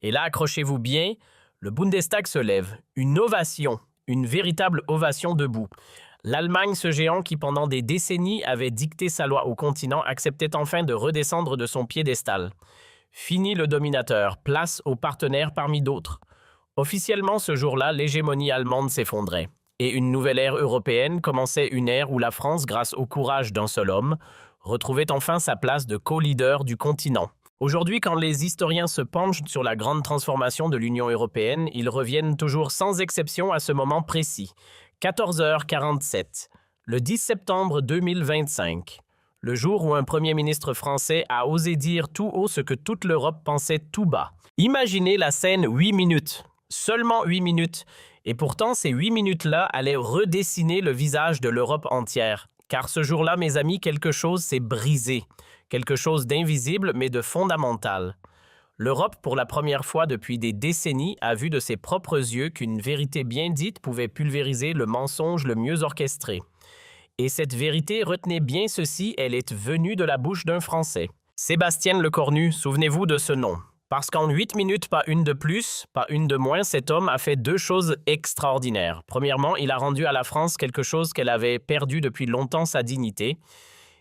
S1: Et là, accrochez-vous bien, le Bundestag se lève. Une ovation, une véritable ovation debout. L'Allemagne, ce géant qui pendant des décennies avait dicté sa loi au continent, acceptait enfin de redescendre de son piédestal. Fini le dominateur, place aux partenaires parmi d'autres. Officiellement, ce jour-là, l'hégémonie allemande s'effondrait. Et une nouvelle ère européenne commençait, une ère où la France, grâce au courage d'un seul homme, retrouvait enfin sa place de co-leader du continent. Aujourd'hui, quand les historiens se penchent sur la grande transformation de l'Union européenne, ils reviennent toujours sans exception à ce moment précis. 14h47, le 10 septembre 2025, le jour où un premier ministre français a osé dire tout haut ce que toute l'Europe pensait tout bas. Imaginez la scène 8 minutes, seulement 8 minutes, et pourtant ces 8 minutes-là allaient redessiner le visage de l'Europe entière. Car ce jour-là, mes amis, quelque chose s'est brisé, quelque chose d'invisible mais de fondamental. L'Europe, pour la première fois depuis des décennies, a vu de ses propres yeux qu'une vérité bien dite pouvait pulvériser le mensonge le mieux orchestré. Et cette vérité, retenez bien ceci, elle est venue de la bouche d'un Français. Sébastien Lecornu, souvenez-vous de ce nom. Parce qu'en 8 minutes, pas une de plus, pas une de moins, cet homme a fait 2 choses extraordinaires. Premièrement, il a rendu à la France quelque chose qu'elle avait perdu depuis longtemps, sa dignité.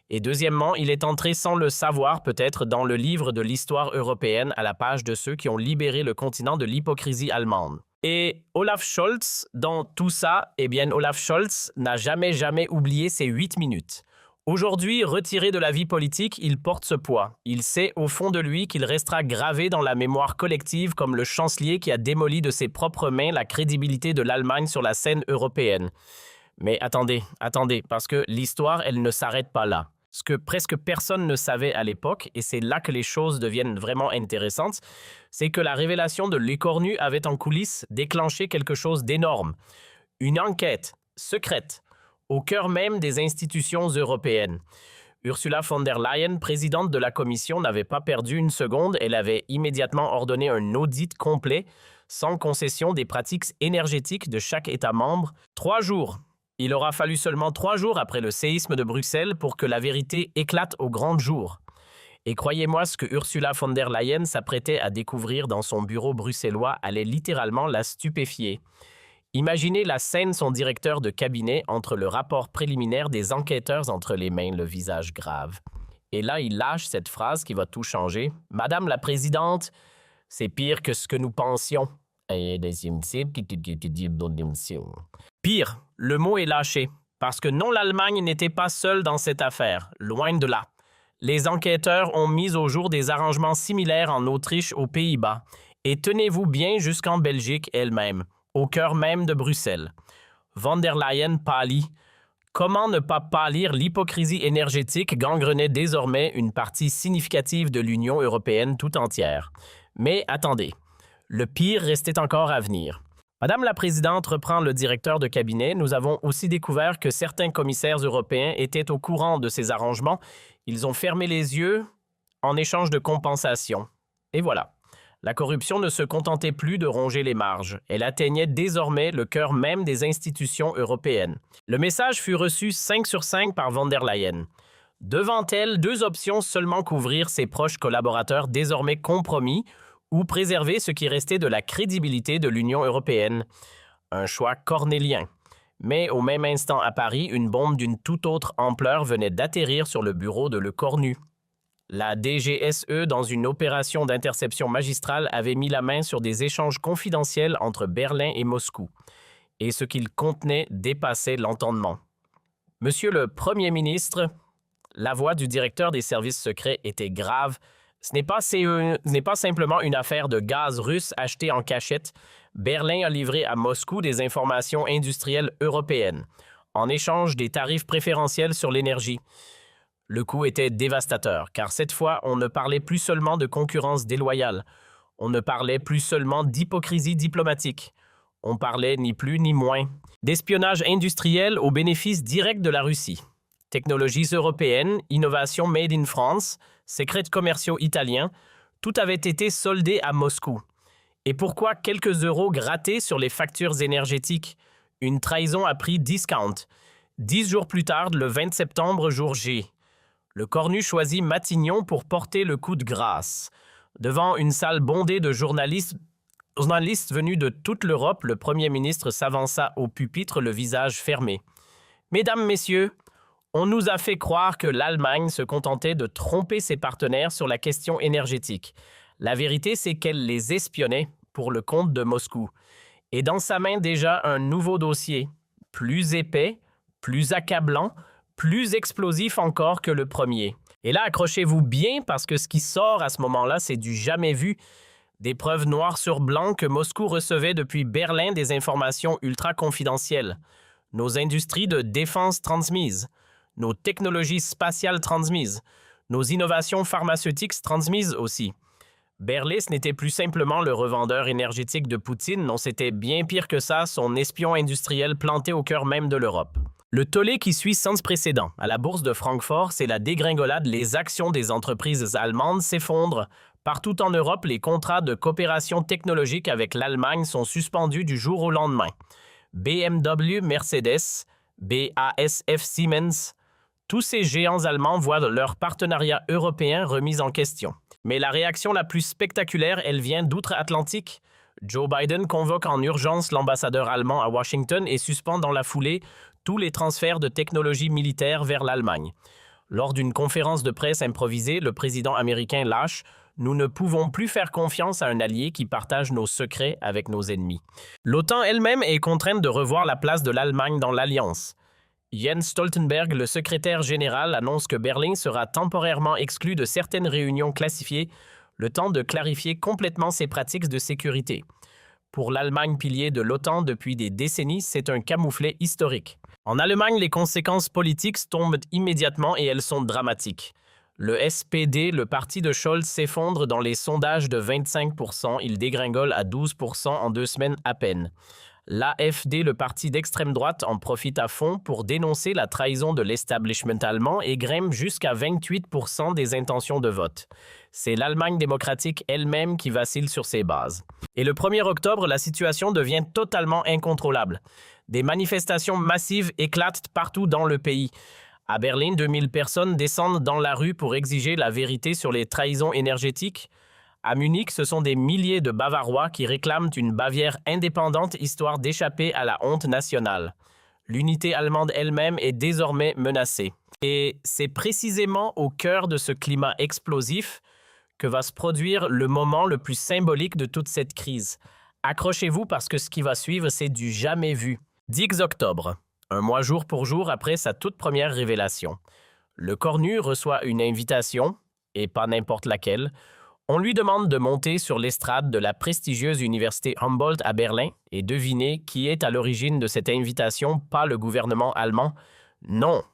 S1: Et deuxièmement, il est entré sans le savoir peut-être dans le livre de l'histoire européenne à la page de ceux qui ont libéré le continent de l'hypocrisie allemande. Et Olaf Scholz, dans tout ça, eh bien Olaf Scholz n'a jamais oublié ces 8 minutes. Aujourd'hui, retiré de la vie politique, il porte ce poids. Il sait au fond de lui qu'il restera gravé dans la mémoire collective comme le chancelier qui a démoli de ses propres mains la crédibilité de l'Allemagne sur la scène européenne. Mais attendez, parce que l'histoire, elle ne s'arrête pas là. Ce que presque personne ne savait à l'époque, et c'est là que les choses deviennent vraiment intéressantes, c'est que la révélation de Lecornu avait en coulisses déclenché quelque chose d'énorme. Une enquête secrète au cœur même des institutions européennes. Ursula von der Leyen, présidente de la Commission, n'avait pas perdu une seconde. Elle avait immédiatement ordonné un audit complet, sans concession des pratiques énergétiques de chaque État membre. 3 jours. Il aura fallu seulement 3 jours après le séisme de Bruxelles pour que la vérité éclate au grand jour. Et croyez-moi, ce que Ursula von der Leyen s'apprêtait à découvrir dans son bureau bruxellois allait littéralement la stupéfier. Imaginez la scène, son directeur de cabinet entre le rapport préliminaire des enquêteurs entre les mains, le visage grave. Et là, il lâche cette phrase qui va tout changer. « Madame la Présidente, c'est pire que ce que nous pensions. » Pire, le mot est lâché. Parce que non, l'Allemagne n'était pas seule dans cette affaire. Loin de là. Les enquêteurs ont mis au jour des arrangements similaires en Autriche, aux Pays-Bas. Et tenez-vous bien jusqu'en Belgique elle-même, au cœur même de Bruxelles. Von der Leyen pâlit. Comment ne pas pâlir? L'hypocrisie énergétique gangrenait désormais une partie significative de l'Union européenne tout entière. Mais attendez, le pire restait encore à venir. Madame la Présidente, reprend le directeur de cabinet, nous avons aussi découvert que certains commissaires européens étaient au courant de ces arrangements. Ils ont fermé les yeux en échange de compensation. Et voilà. La corruption ne se contentait plus de ronger les marges. Elle atteignait désormais le cœur même des institutions européennes. Le message fut reçu 5 sur 5 par von der Leyen. Devant elle, 2 options seulement: couvrir ses proches collaborateurs désormais compromis ou préserver ce qui restait de la crédibilité de l'Union européenne. Un choix cornélien. Mais au même instant à Paris, une bombe d'une toute autre ampleur venait d'atterrir sur le bureau de Le Cornu. La DGSE, dans une opération d'interception magistrale, avait mis la main sur des échanges confidentiels entre Berlin et Moscou. Et ce qu'ils contenaient dépassait l'entendement. Monsieur le Premier ministre, la voix du directeur des services secrets était grave. Ce n'est pas simplement une affaire de gaz russe acheté en cachette. Berlin a livré à Moscou des informations industrielles européennes, en échange des tarifs préférentiels sur l'énergie. Le coup était dévastateur, car cette fois, on ne parlait plus seulement de concurrence déloyale. On ne parlait plus seulement d'hypocrisie diplomatique. On parlait ni plus ni moins d'espionnage industriel au bénéfice direct de la Russie. Technologies européennes, innovations made in France, secrets commerciaux italiens, tout avait été soldé à Moscou. Et pourquoi quelques euros grattés sur les factures énergétiques? Une trahison à prix discount. 10 jours plus tard, le 20 septembre, jour J. Le Cornu choisit Matignon pour porter le coup de grâce. Devant une salle bondée de journalistes venus de toute l'Europe, le Premier ministre s'avança au pupitre, le visage fermé. « Mesdames, Messieurs, on nous a fait croire que l'Allemagne se contentait de tromper ses partenaires sur la question énergétique. La vérité, c'est qu'elle les espionnait pour le compte de Moscou. Et dans sa main déjà un nouveau dossier, plus épais, plus accablant, plus explosif encore que le premier. Et là, accrochez-vous bien parce que ce qui sort à ce moment-là, c'est du jamais vu. Des preuves noires sur blanc que Moscou recevait depuis Berlin, des informations ultra confidentielles. Nos industries de défense transmises, nos technologies spatiales transmises, nos innovations pharmaceutiques transmises aussi. Berlin, ce n'était plus simplement le revendeur énergétique de Poutine, non, c'était bien pire que ça, son espion industriel planté au cœur même de l'Europe. Le tollé qui suit sans précédent. À la bourse de Francfort, c'est la dégringolade. Les actions des entreprises allemandes s'effondrent. Partout en Europe, les contrats de coopération technologique avec l'Allemagne sont suspendus du jour au lendemain. BMW, Mercedes, BASF, Siemens, tous ces géants allemands voient leur partenariat européen remis en question. Mais la réaction la plus spectaculaire, elle vient d'outre-Atlantique. Joe Biden convoque en urgence l'ambassadeur allemand à Washington et suspend dans la foulée tous les transferts de technologies militaires vers l'Allemagne. Lors d'une conférence de presse improvisée, le président américain lâche « Nous ne pouvons plus faire confiance à un allié qui partage nos secrets avec nos ennemis ». L'OTAN elle-même est contrainte de revoir la place de l'Allemagne dans l'Alliance. Jens Stoltenberg, le secrétaire général, annonce que Berlin sera temporairement exclu de certaines réunions classifiées, le temps de clarifier complètement ses pratiques de sécurité. Pour l'Allemagne, pilier de l'OTAN depuis des décennies, c'est un camouflet historique. En Allemagne, les conséquences politiques tombent immédiatement et elles sont dramatiques. Le SPD, le parti de Scholz, s'effondre dans les sondages de 25%, il dégringole à 12% en 2 semaines à peine. L'AfD, le parti d'extrême droite, en profite à fond pour dénoncer la trahison de l'establishment allemand et grimpe jusqu'à 28% des intentions de vote. C'est l'Allemagne démocratique elle-même qui vacille sur ses bases. Et le 1er octobre, la situation devient totalement incontrôlable. Des manifestations massives éclatent partout dans le pays. À Berlin, 2000 personnes descendent dans la rue pour exiger la vérité sur les trahisons énergétiques. À Munich, ce sont des milliers de Bavarois qui réclament une Bavière indépendante histoire d'échapper à la honte nationale. L'unité allemande elle-même est désormais menacée. Et c'est précisément au cœur de ce climat explosif que va se produire le moment le plus symbolique de toute cette crise. Accrochez-vous parce que ce qui va suivre, c'est du jamais vu. 10 octobre, un mois jour pour jour après sa toute première révélation. Le cornu reçoit une invitation, et pas n'importe laquelle. On lui demande de monter sur l'estrade de la prestigieuse université Humboldt à Berlin et devinez qui est à l'origine de cette invitation, pas le gouvernement allemand. Non,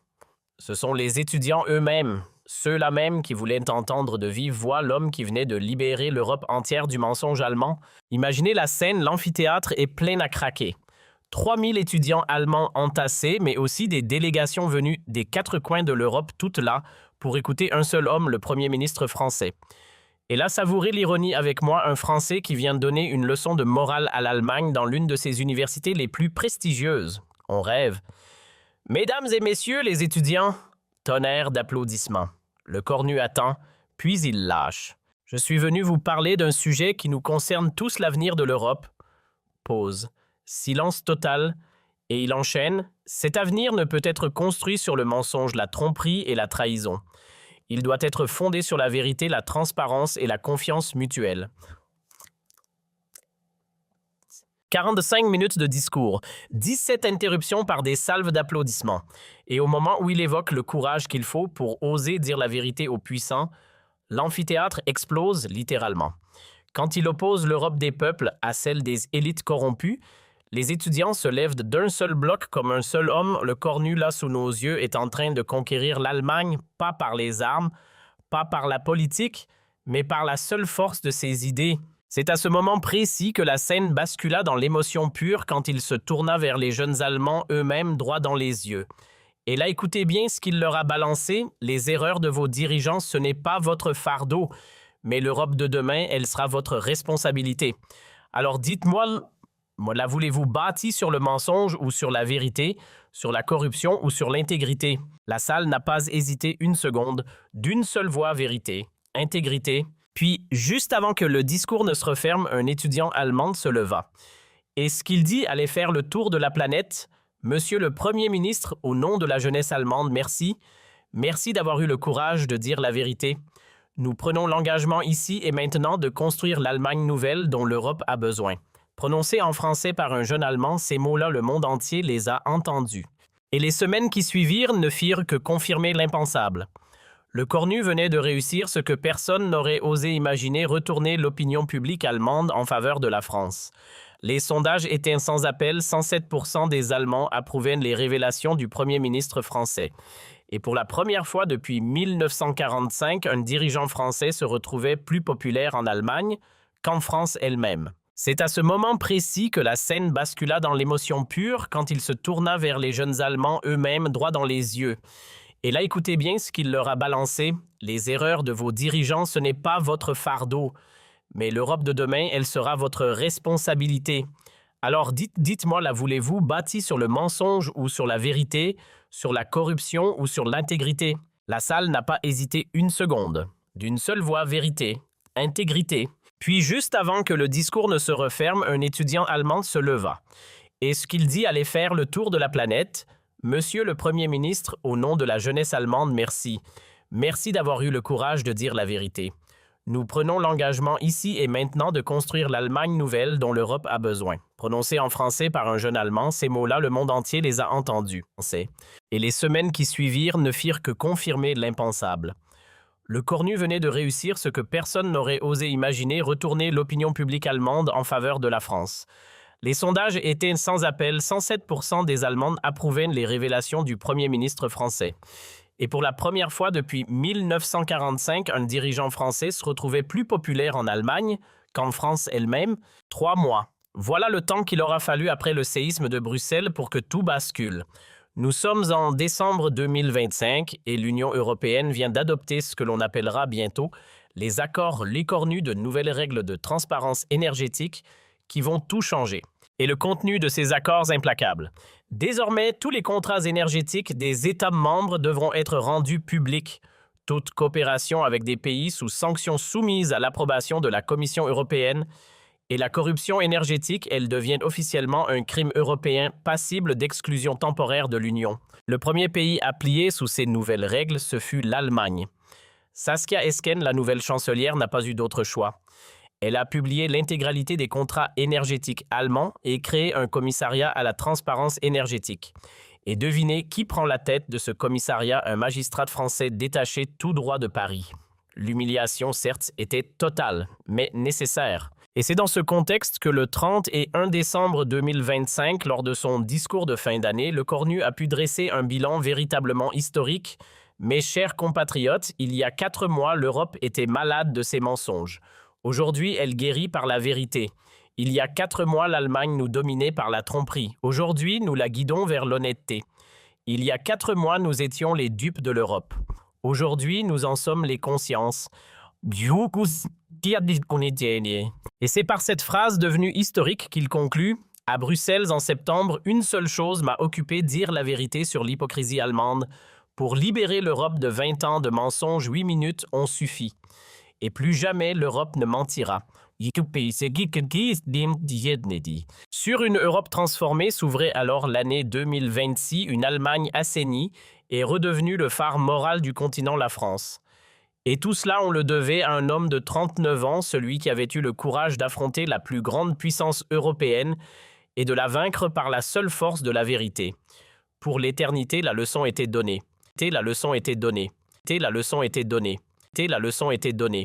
S1: ce sont les étudiants eux-mêmes, ceux-là même qui voulaient entendre de vive voix l'homme qui venait de libérer l'Europe entière du mensonge allemand. Imaginez la scène, l'amphithéâtre est plein à craquer. 3000 étudiants allemands entassés, mais aussi des délégations venues des 4 coins de l'Europe, toutes là, pour écouter un seul homme, le Premier ministre français. Et là, savourez l'ironie avec moi, un Français qui vient donner une leçon de morale à l'Allemagne dans l'une de ses universités les plus prestigieuses. On rêve. Mesdames et messieurs les étudiants, tonnerre d'applaudissements. Le cornu attend, puis il lâche. Je suis venu vous parler d'un sujet qui nous concerne tous, l'avenir de l'Europe. Pause. Silence total. Et il enchaîne. Cet avenir ne peut être construit sur le mensonge, la tromperie et la trahison. Il doit être fondé sur la vérité, la transparence et la confiance mutuelle. 45 minutes de discours, 17 interruptions par des salves d'applaudissements. Et au moment où il évoque le courage qu'il faut pour oser dire la vérité aux puissants, l'amphithéâtre explose littéralement. Quand il oppose l'Europe des peuples à celle des élites corrompues, les étudiants se lèvent d'un seul bloc comme un seul homme. Le cornu là sous nos yeux est en train de conquérir l'Allemagne, pas par les armes, pas par la politique, mais par la seule force de ses idées. C'est à ce moment précis que la scène bascula dans l'émotion pure quand il se tourna vers les jeunes Allemands eux-mêmes droit dans les yeux. Et là, écoutez bien ce qu'il leur a balancé. Les erreurs de vos dirigeants, ce n'est pas votre fardeau, mais l'Europe de demain, elle sera votre responsabilité. Alors dites-moi, la voulez-vous bâtie sur le mensonge ou sur la vérité, sur la corruption ou sur l'intégrité? La salle n'a pas hésité une seconde, d'une seule voix vérité, intégrité. Puis, juste avant que le discours ne se referme, un étudiant allemand se leva. Et ce qu'il dit allait faire le tour de la planète. Monsieur le Premier ministre, au nom de la jeunesse allemande, merci. Merci d'avoir eu le courage de dire la vérité. Nous prenons l'engagement ici et maintenant de construire l'Allemagne nouvelle dont l'Europe a besoin. Prononcés en français par un jeune Allemand, ces mots-là, le monde entier les a entendus. Et les semaines qui suivirent ne firent que confirmer l'impensable. Le cornu venait de réussir ce que personne n'aurait osé imaginer, retourner l'opinion publique allemande en faveur de la France. Les sondages étaient sans appel, 107% des Allemands approuvaient les révélations du Premier ministre français. Et pour la première fois depuis 1945, un dirigeant français se retrouvait plus populaire en Allemagne qu'en France elle-même. C'est à ce moment précis que la scène bascula dans l'émotion pure quand il se tourna vers les jeunes Allemands eux-mêmes droit dans les yeux. Et là, écoutez bien ce qu'il leur a balancé. Les erreurs de vos dirigeants, ce n'est pas votre fardeau, mais l'Europe de demain, elle sera votre responsabilité. Alors dites-moi, la voulez-vous bâtie sur le mensonge ou sur la vérité, sur la corruption ou sur l'intégrité? La salle n'a pas hésité une seconde. D'une seule voix, vérité, intégrité. Puis, juste avant que le discours ne se referme, un étudiant allemand se leva. Et ce qu'il dit allait faire le tour de la planète. Monsieur le Premier ministre, au nom de la jeunesse allemande, merci. Merci d'avoir eu le courage de dire la vérité. Nous prenons l'engagement ici et maintenant de construire l'Allemagne nouvelle dont l'Europe a besoin. Prononcés en français par un jeune Allemand, ces mots-là, le monde entier les a entendus. Et les semaines qui suivirent ne firent que confirmer l'impensable. Le cornu venait de réussir ce que personne n'aurait osé imaginer, retourner l'opinion publique allemande en faveur de la France. Les sondages étaient sans appel, 107% des Allemandes approuvaient les révélations du Premier ministre français. Et pour la première fois depuis 1945, un dirigeant français se retrouvait plus populaire en Allemagne qu'en France elle-même. 3 mois. Voilà le temps qu'il aura fallu après le séisme de Bruxelles pour que tout bascule. Nous sommes en décembre 2025 et l'Union européenne vient d'adopter ce que l'on appellera bientôt les accords Les Cornus de nouvelles règles de transparence énergétique qui vont tout changer. Et le contenu de ces accords implacables. Désormais, tous les contrats énergétiques des États membres devront être rendus publics. Toute coopération avec des pays sous sanctions soumises à l'approbation de la Commission européenne et la corruption énergétique, elles deviennent officiellement un crime européen passible d'exclusion temporaire de l'Union. Le premier pays à plier sous ces nouvelles règles, ce fut l'Allemagne. Saskia Esken, la nouvelle chancelière, n'a pas eu d'autre choix. Elle a publié l'intégralité des contrats énergétiques allemands et créé un commissariat à la transparence énergétique. Et devinez qui prend la tête de ce commissariat, un magistrat français détaché tout droit de Paris. L'humiliation, certes, était totale, mais nécessaire. Et c'est dans ce contexte que le 30 et 1 décembre 2025, lors de son discours de fin d'année, le Cornu a pu dresser un bilan véritablement historique. Mes chers compatriotes, il y a 4 mois, l'Europe était malade de ses mensonges. Aujourd'hui, elle guérit par la vérité. Il y a 4 mois, l'Allemagne nous dominait par la tromperie. Aujourd'hui, nous la guidons vers l'honnêteté. Il y a 4 mois, nous étions les dupes de l'Europe. Aujourd'hui, nous en sommes les consciences. Et c'est par cette phrase devenue historique qu'il conclut « À Bruxelles, en septembre, une seule chose m'a occupé, dire la vérité sur l'hypocrisie allemande. Pour libérer l'Europe de 20 ans de mensonges, 8 minutes ont suffi. Et plus jamais l'Europe ne mentira. » Sur une Europe transformée s'ouvrait alors l'année 2026, une Allemagne assainie et redevenue le phare moral du continent, la France. Et tout cela, on le devait à un homme de 39 ans, celui qui avait eu le courage d'affronter la plus grande puissance européenne et de la vaincre par la seule force de la vérité. Pour l'éternité, la leçon était donnée. La leçon était donnée. La leçon était donnée. La leçon était donnée.